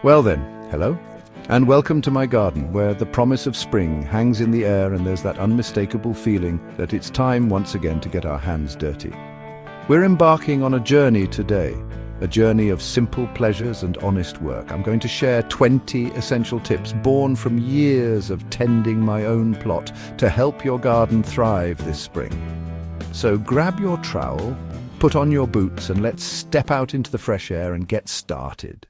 Well then, hello, and welcome to my garden, where the promise of spring hangs in the air and there's that unmistakable feeling that it's time once again to get our hands dirty. We're embarking on a journey today, a journey of simple pleasures and honest work. I'm going to share 20 essential tips born from years of tending my own plot to help your garden thrive this spring. So grab your trowel, put on your boots, and let's step out into the fresh air and get started.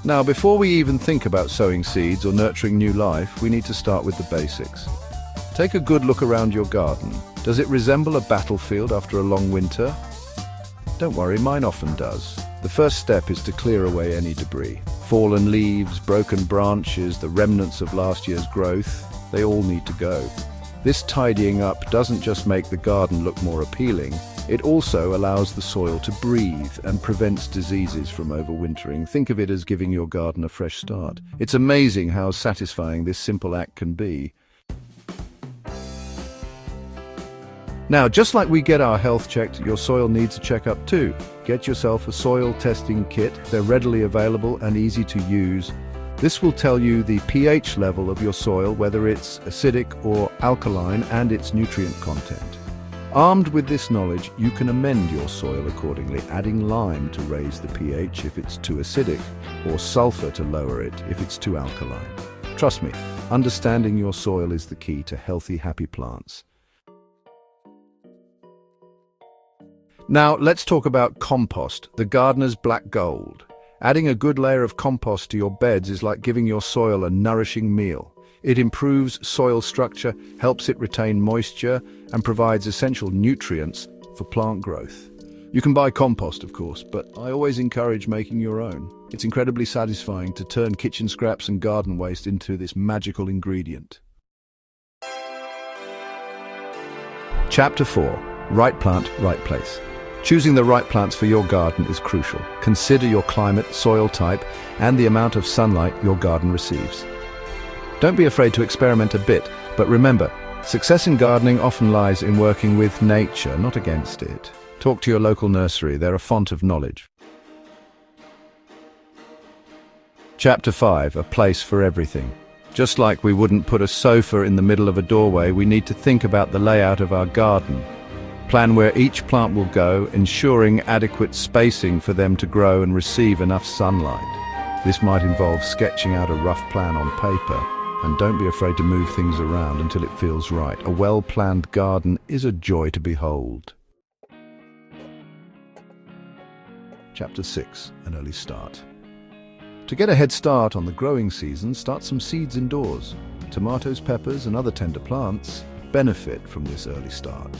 Now, before we even think about sowing seeds or nurturing new life, we need to start with the basics. Take a good look around your garden. Does it resemble a battlefield after a long winter? Don't worry, mine often does. The first step is to clear away any debris. Fallen leaves, broken branches, the remnants of last year's growth, they all need to go. This tidying up doesn't just make the garden look more appealing, it also allows the soil to breathe and prevents diseases from overwintering. Think of it as giving your garden a fresh start. It's amazing how satisfying this simple act can be. Now, just like we get our health checked, your soil needs a checkup too. Get yourself a soil testing kit. They're readily available and easy to use. This will tell you the pH level of your soil, whether it's acidic or alkaline, and its nutrient content. Armed with this knowledge, you can amend your soil accordingly, adding lime to raise the pH if it's too acidic, or sulfur to lower it if it's too alkaline. Trust me, understanding your soil is the key to healthy, happy plants. Now, let's talk about compost, the gardener's black gold. Adding a good layer of compost to your beds is like giving your soil a nourishing meal. It improves soil structure, helps it retain moisture, and provides essential nutrients for plant growth. You can buy compost, of course, but I always encourage making your own. It's incredibly satisfying to turn kitchen scraps and garden waste into this magical ingredient. Chapter 4. Right plant, right place. Choosing the right plants for your garden is crucial. Consider your climate, soil type, and the amount of sunlight your garden receives. Don't be afraid to experiment a bit, but remember, success in gardening often lies in working with nature, not against it. Talk to your local nursery, they're a font of knowledge. Chapter 5. A place for everything. Just like we wouldn't put a sofa in the middle of a doorway, we need to think about the layout of our garden. Plan where each plant will go, ensuring adequate spacing for them to grow and receive enough sunlight. This might involve sketching out a rough plan on paper, and don't be afraid to move things around until it feels right. A well-planned garden is a joy to behold. Chapter 6. An early start. To get a head start on the growing season, start some seeds indoors. Tomatoes, peppers, and other tender plants benefit from this early start.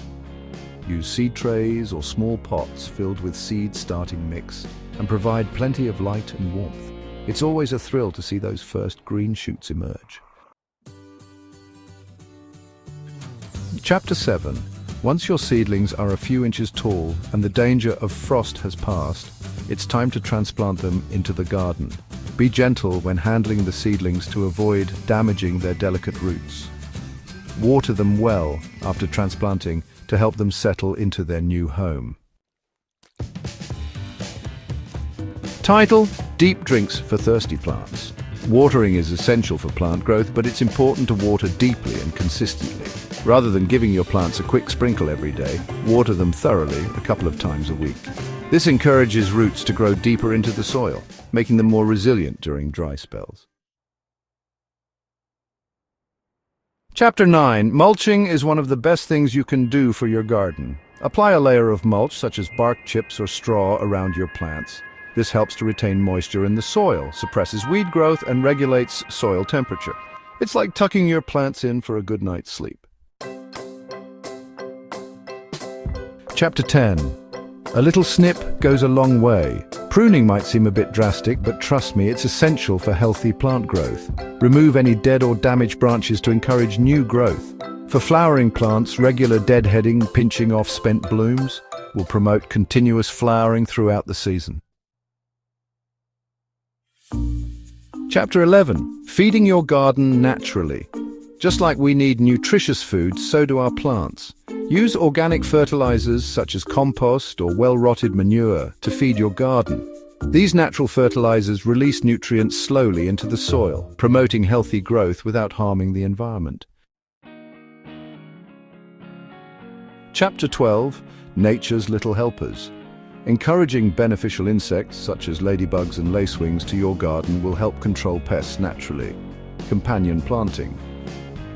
Use seed trays or small pots filled with seed starting mix and provide plenty of light and warmth. It's always a thrill to see those first green shoots emerge. Chapter 7. Once your seedlings are a few inches tall and the danger of frost has passed, it's time to transplant them into the garden. Be gentle when handling the seedlings to avoid damaging their delicate roots. Water them well after transplanting to help them settle into their new home. Title: Deep Drinks for Thirsty Plants. Watering is essential for plant growth, but it's important to water deeply and consistently. Rather than giving your plants a quick sprinkle every day, water them thoroughly a couple of times a week. This encourages roots to grow deeper into the soil, making them more resilient during dry spells. Chapter 9. Mulching is one of the best things you can do for your garden. Apply a layer of mulch, such as bark chips or straw, around your plants. This helps to retain moisture in the soil, suppresses weed growth, and regulates soil temperature. It's like tucking your plants in for a good night's sleep. Chapter 10. A little snip goes a long way. Pruning might seem a bit drastic, but trust me, it's essential for healthy plant growth. Remove any dead or damaged branches to encourage new growth. For flowering plants, regular deadheading, pinching off spent blooms, will promote continuous flowering throughout the season. Chapter 11. Feeding your garden naturally. Just like we need nutritious food, so do our plants. Use organic fertilizers such as compost or well-rotted manure to feed your garden. These natural fertilizers release nutrients slowly into the soil, promoting healthy growth without harming the environment. Chapter 12, Nature's Little Helpers. Encouraging beneficial insects such as ladybugs and lacewings to your garden will help control pests naturally. Companion planting.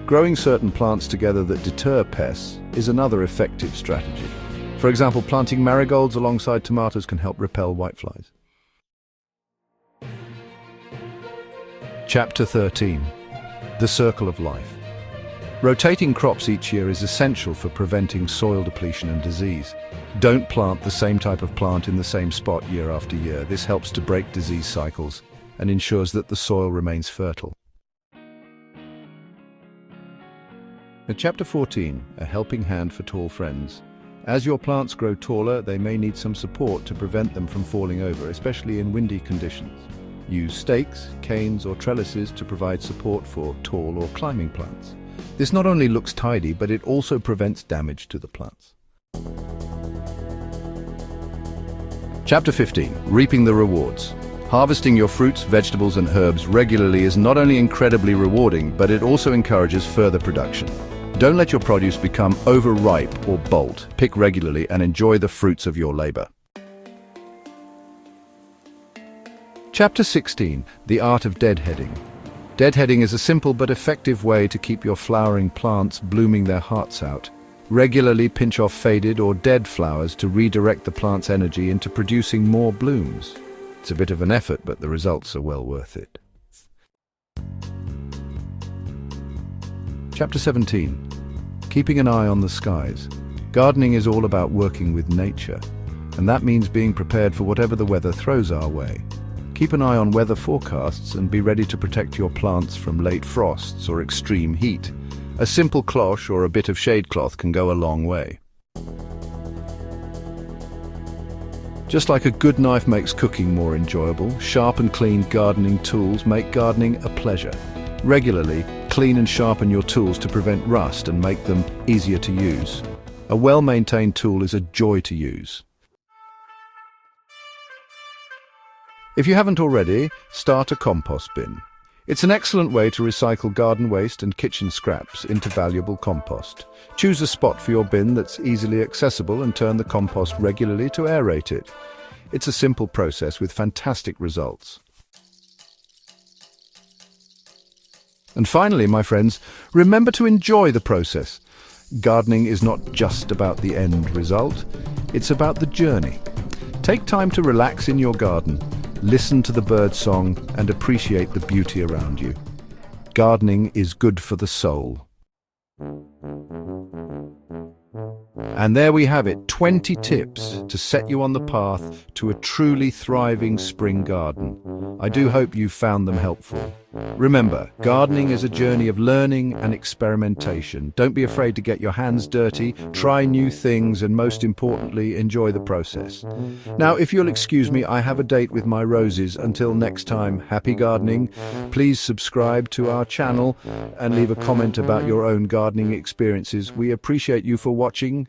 Growing certain plants together that deter pests is another effective strategy. For example, planting marigolds alongside tomatoes can help repel whiteflies. Chapter 13, The Circle of Life. Rotating crops each year is essential for preventing soil depletion and disease. Don't plant the same type of plant in the same spot year after year. This helps to break disease cycles and ensures that the soil remains fertile. Chapter 14, A Helping Hand for Tall Friends. As your plants grow taller, they may need some support to prevent them from falling over, especially in windy conditions. Use stakes, canes, or trellises to provide support for tall or climbing plants. This not only looks tidy, but it also prevents damage to the plants. Chapter 15, Reaping the Rewards. Harvesting your fruits, vegetables, and herbs regularly is not only incredibly rewarding, but it also encourages further production. Don't let your produce become overripe or bolt. Pick regularly and enjoy the fruits of your labor. Chapter 16, The Art of Deadheading. Deadheading is a simple but effective way to keep your flowering plants blooming their hearts out. Regularly pinch off faded or dead flowers to redirect the plant's energy into producing more blooms. It's a bit of an effort, but the results are well worth it. Chapter 17, Keeping an Eye on the Skies. Gardening is all about working with nature, and that means being prepared for whatever the weather throws our way. Keep an eye on weather forecasts and be ready to protect your plants from late frosts or extreme heat. A simple cloche or a bit of shade cloth can go a long way. Just like a good knife makes cooking more enjoyable, sharp and clean gardening tools make gardening a pleasure. Regularly, clean and sharpen your tools to prevent rust and make them easier to use. A well-maintained tool is a joy to use. If you haven't already, start a compost bin. It's an excellent way to recycle garden waste and kitchen scraps into valuable compost. Choose a spot for your bin that's easily accessible and turn the compost regularly to aerate it. It's a simple process with fantastic results. And finally, my friends, remember to enjoy the process. Gardening is not just about the end result, it's about the journey. Take time to relax in your garden. Listen to the bird song and appreciate the beauty around you. Gardening is good for the soul. And there we have it, 20 tips to set you on the path to a truly thriving spring garden. I do hope you found them helpful. Remember, gardening is a journey of learning and experimentation. Don't be afraid to get your hands dirty, try new things, and most importantly, enjoy the process. Now, if you'll excuse me, I have a date with my roses. Until next time, happy gardening. Please subscribe to our channel and leave a comment about your own gardening experiences. We appreciate you for watching.